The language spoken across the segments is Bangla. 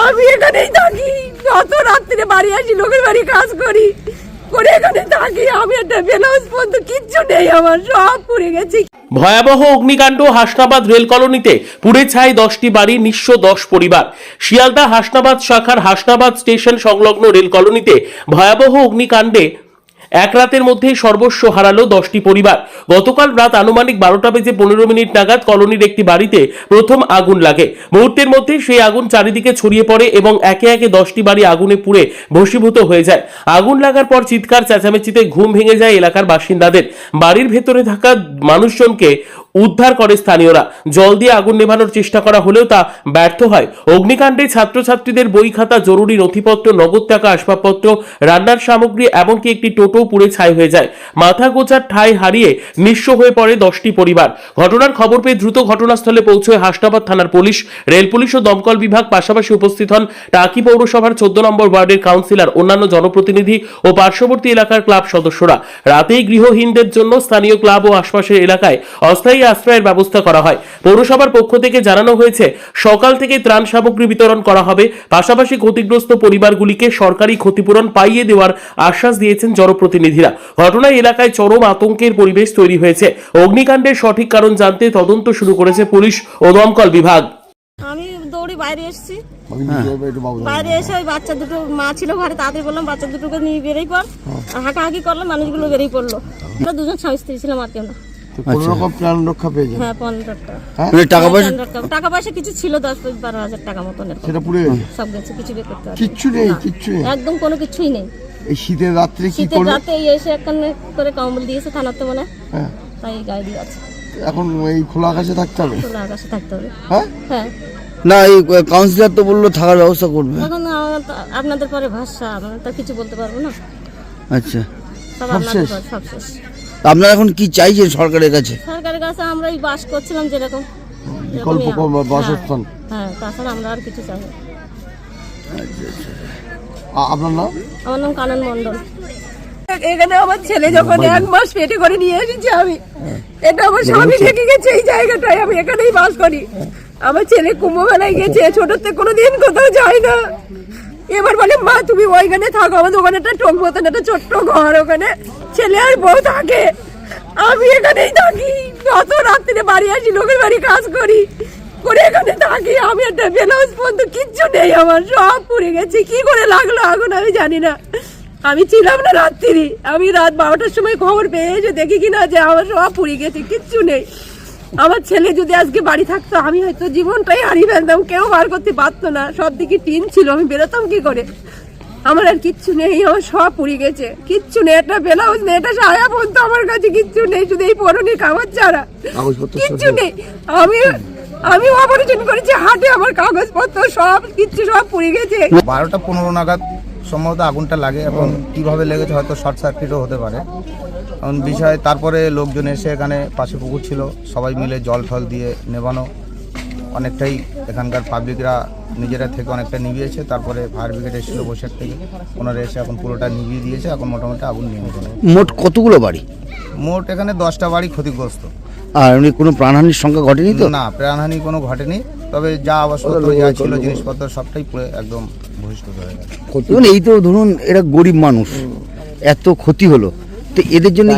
আমি এখানেই থাকি, যত রাত্রে বাড়ি আসি লোকের বাড়ি কাজ করি করে এখানে থাকি। আমি একটা ব্লাউজ পর্যন্ত কিচ্ছু নেই, আমার সব পুড়ে গেছে। ভয়াবহ অগ্নিকাণ্ড হাসনাবাদ রেল কলোনিতে, পুড়ে ছাই 10টি বাড়ি, নিঃস্ব 10 পরিবার। শিয়ালদা হাসনাবাদ শাখার হাসনাবাদ স্টেশন সংলগ্ন রেল কলোনিতে ভয়াবহ অগ্নিকাণ্ডে এক রাতের মধ্যে সর্বস্ব হারালো 10টি পরিবার। গতকাল রাত আনুমানিক 12টা বেজে 15 মিনিট নাগাদ কলোনির একটি বাড়িতে প্রথম আগুন লাগে। মুহূর্তের মধ্যে সেই আগুন চারিদিকে ছড়িয়ে পড়ে এবং একে একে 10টি বাড়ি আগুনে পুড়ে ভস্মীভূত হয়ে যায়। আগুন লাগার পর চিৎকার চেঁচামেচিতে ঘুম ভেঙে যায় এলাকার বাসিন্দাদের। বাড়ির ভেতরে থাকা মানুষজনকে উদ্ধার করে স্থানীয়রা। জল দিয়ে আগুন নেভানোর চেষ্টা করা হলেও তা ব্যর্থ হয়। অগ্নিকাণ্ডে ছাত্রছাত্রীদের বই খাতা, জরুরি নথিপত্র, নগদ টাকা, আসবাবপত্র, রান্নার সামগ্রী, এমনকি একটি টোটো পুড়ে ছাই হয়ে যায়। মাথা গোঁজার ঠাঁই হারিয়ে নিঃস্ব হয়ে পড়ে 10টি পরিবার। ঘটনার খবর পেয়ে দ্রুত ঘটনাস্থলে পৌঁছয় হাসনাবাদ থানার পুলিশ, রেল পুলিশ ও দমকল বিভাগ। পাশাপাশি উপস্থিত হন টাকি পৌরসভার 14 নম্বর ওয়ার্ডের কাউন্সিলর, অন্যান্য জনপ্রতিনিধি ও পার্শ্ববর্তী এলাকার ক্লাব সদস্যরা। রাতেই গৃহহীনদের জন্য স্থানীয় ক্লাব ও আশপাশের এলাকায় অস্থায়ী আশ্রয়ের ব্যবস্থা করা হয়। পৌরসভার পক্ষ থেকে জানানো হয়েছে, সকাল থেকে ত্রাণ সামগ্রী বিতরণ করা হবে। পাশাপাশি ক্ষতিগ্রস্ত পরিবারগুলিকে সরকারি ক্ষতিপূরণ পাইয়ে দেওয়ার আশ্বাস দিয়েছেন জনপ্রতিনিধিরা। ঘটনায় এলাকায় চরম আতঙ্কের পরিবেশ তৈরি হয়েছে। অগ্নিকাণ্ডের সঠিক কারণ জানতে তদন্ত শুরু করেছে পুলিশ ও দমকল বিভাগ। আমি দৌড়ে বাইরে এসেছি, বাইরে এসে ওই বাচ্চা দুটো, মা ছিল ঘরে, তাড়াতাড়ি বললাম বাচ্চা দুটোকে নিয়ে বেরিয়ে পড়। হাঁকাহাঁকি করলাম, মানুষগুলো বেরিয়ে পড়লো। আমরা দুজন স্বামী স্ত্রী ছিলাম, আর কেউ না। হ্যাঁ, 15 টাকা পয়সা কিছু ছিল, 10-12 হাজার টাকা মতন। সেটা পুরো সব গেছে, কিছু বের করতে পারছি কিচ্ছু নেই, কিচ্ছু একদম কোনো কিছুই নেই। এই শীতের রাত্রে কি করব? শীতের রাতে এসে একখানে করে কম্বল দিয়েছে থানাতে মনে হয়, তাই গায়ে দিয়ে আছে। এখন এই খোলা আকাশে থাকতে হবে, খোলা আকাশে থাকতে হবে। হ্যাঁ না, এই কাউন্সিলর তো বললো থাকার ব্যবস্থা করবে। এখন আপনাদের পরে ভাষা, আমরা তো কিছু বলতে পারবো না। আচ্ছা, সব আপনাদের পর, সব শেষ। আপনারা এখন কি চাইছেন সরকারের কাছে? সরকারের কাছে আমরা এই বাস করছিলাম যেরকম বাসস্থান, হ্যাঁ, তাছাড়া আমরা আর কিছু চাই না। আপনার নাম? আমার নাম কানন মণ্ডল। এখানে আমার ছেলে যখন 1 মাস পেটে করে নিয়ে এসেছি আমি, এটা আমার স্বামী রেখে গেছে এই জায়গাটায়, আমি এখানেই বাস করি। আমার ছেলে কুম্ভ মেলায় গেছে, ছোট থেকে কোনোদিন কোথাও যায় না। এবার বলে মা তুমি ওইখানে থাকো, আমাদের ওখানে একটা টোক মতন একটা ছোট্ট ঘর, ওখানে ছেলে আর বউ থাকে। আমি এখানেই থাকি, যত রাত্রে বাড়ি আসি লোকের বাড়ি কাজ করি করে এখানে থাকি। আমি একটা ব্লাউজ পর্যন্ত কিচ্ছু নেই, আমার সব পুড়ে গেছে। কি করে লাগলো আগুন আমি জানি না, আমি ছিলাম না রাত্রি। আমি রাত 12টার সময় খবর পেয়ে এসে দেখি কিনা যে আমার সব পুড়ে গেছে, কিচ্ছু নেই। আমার ছেলে যদি আজকে বাড়ি থাকতো, আমি হয়তো জীবনটাই হারিয়ে ফেলতাম, কেউ বার করতে পারতো না। সব দিকে টিন ছিল, আমি বেরোতাম কি করে? আমার আর কিচ্ছু নেই, আমার সব পুড়ে গেছে, কিচ্ছু নেই। একটা ব্লাউজ নেই, একটা সায়া পর্যন্ত আমার কাছে কিচ্ছু নেই, শুধু এই পরনে কাগজ ছাড়া কিচ্ছু নেই। আমি অপারেশন করেছি হাটে, আমার কাগজপত্র সব কিচ্ছু সব পুড়ে গেছে। 12টা 15 নাগাদ সম্ভবত আগুনটা লাগে, এবং কিভাবে লেগেছে হয়তো শর্ট সার্কিটও হতে পারে এমন বিষয়। তারপরে লোকজন এসে, এখানে পাশে পুকুর ছিল, সবাই মিলে জল ঠল দিয়ে নেভানো, অনেকটাই এখানকার পাবলিকরা নিজেরা থেকে অনেকটা নিভিয়েছে। তারপরে ফায়ার ব্রিগেড এসেছিল বসের থেকে, ওনারা এসে এখন পুরোটা নিভিয়ে দিয়েছে। এখন মোটামুটি আগুন নিয়ে গেল। মোট কতগুলো বাড়ি? মোট এখানে 10টা বাড়ি ক্ষতিগ্রস্ত। আর এমনি কোনো প্রাণহানির সংখ্যা ঘটেনি তো? না, প্রাণহানি কোনো ঘটেনি, তবে যা আবশ্যকতা যা ছিল জিনিসপত্র সবটাই পুরো একদম ভূমিষ্ঠ হয়ে গেল। এই তো ধরুন এরা গরিব মানুষ, এত ক্ষতি হলো, তো এদের জন্য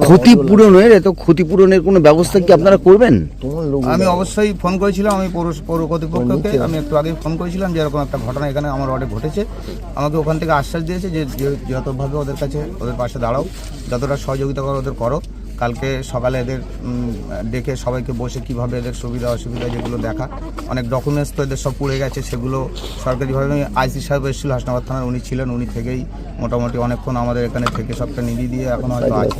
ক্ষতিপূরণের ক্ষতিপূরণের কোনো ব্যবস্থা কি আপনারা করবেন? আমি অবশ্যই ফোন করেছিলাম, আমি পৌর কর্তৃপক্ষকে আমি একটু আগে ফোন করেছিলাম যে এরকম একটা ঘটনা এখানে আমার ওয়ার্ডে ঘটেছে। আমাকে ওখান থেকে আশ্বাস দিয়েছে যে যতভাবে ওদের কাছে, ওদের পাশে দাঁড়াও, যতটা সহযোগিতা করো ওদের করো। কালকে সকালে এদের ডেকে সবাইকে বসে কিভাবে এদের সুবিধা অসুবিধা যেগুলো দেখা, অনেক ডকুমেন্টস তো এদের সব পুড়ে গেছে, সেগুলো সরকারিভাবে আইসি সাহেব এসেছিল হাসনাবাদ থানার, উনি ছিলেন, উনি থেকেই মোটামুটি অনেকক্ষণ আমাদের এখানে থেকে সবটা নিভিয়ে দিয়ে এখন হয়তো আছে।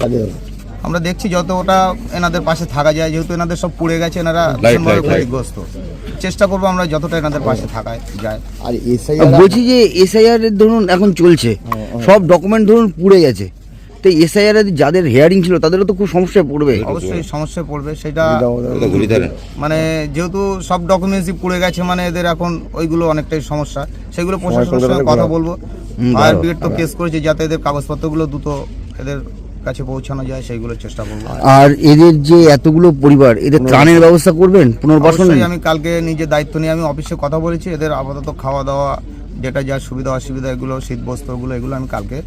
আমরা দেখছি যত ওটা এনাদের পাশে থাকা যায়, যেহেতু এনাদের সব পুড়ে গেছে, এনারা ক্ষতিগ্রস্ত, চেষ্টা করবো আমরা যতটা এনাদের পাশে থাকায় যায়। আর বলছি যে এসআইআর ধরুন এখন চলছে, সব ডকুমেন্ট ধরুন পুড়ে গেছে, তো এসআইআর যাদের হেয়ারিং ছিল তাদেরও তো খুব সমস্যায় পড়বে। অবশ্যই সমস্যায় পড়বে, সেটা মানে যেহেতু সব ডকুমেন্টসই পুড়ে গেছে, মানে এদের এখন ওইগুলো অনেকটাই সমস্যা। সেগুলো প্রশাসনের সঙ্গে কথা বলবো। ফায়ার ব্রিগেড তো কেস করেছে যাতে এদের কাগজপত্রগুলো দ্রুত এদের কাছে পৌঁছানো যায় সেইগুলো চেষ্টা করবো। আর এদের যে এতগুলো পরিবার, এদের ত্রাণের ব্যবস্থা করবেন, পুনর্বাসন? অবশ্যই আমি কালকে নিজে দায়িত্ব নিয়ে আমি অফিসে কথা বলেছি, এদের আপাতত খাওয়া দাওয়া যেটা যা সুবিধা অসুবিধা এগুলো শীত বস্ত্রগুলো এগুলো আমি কালকে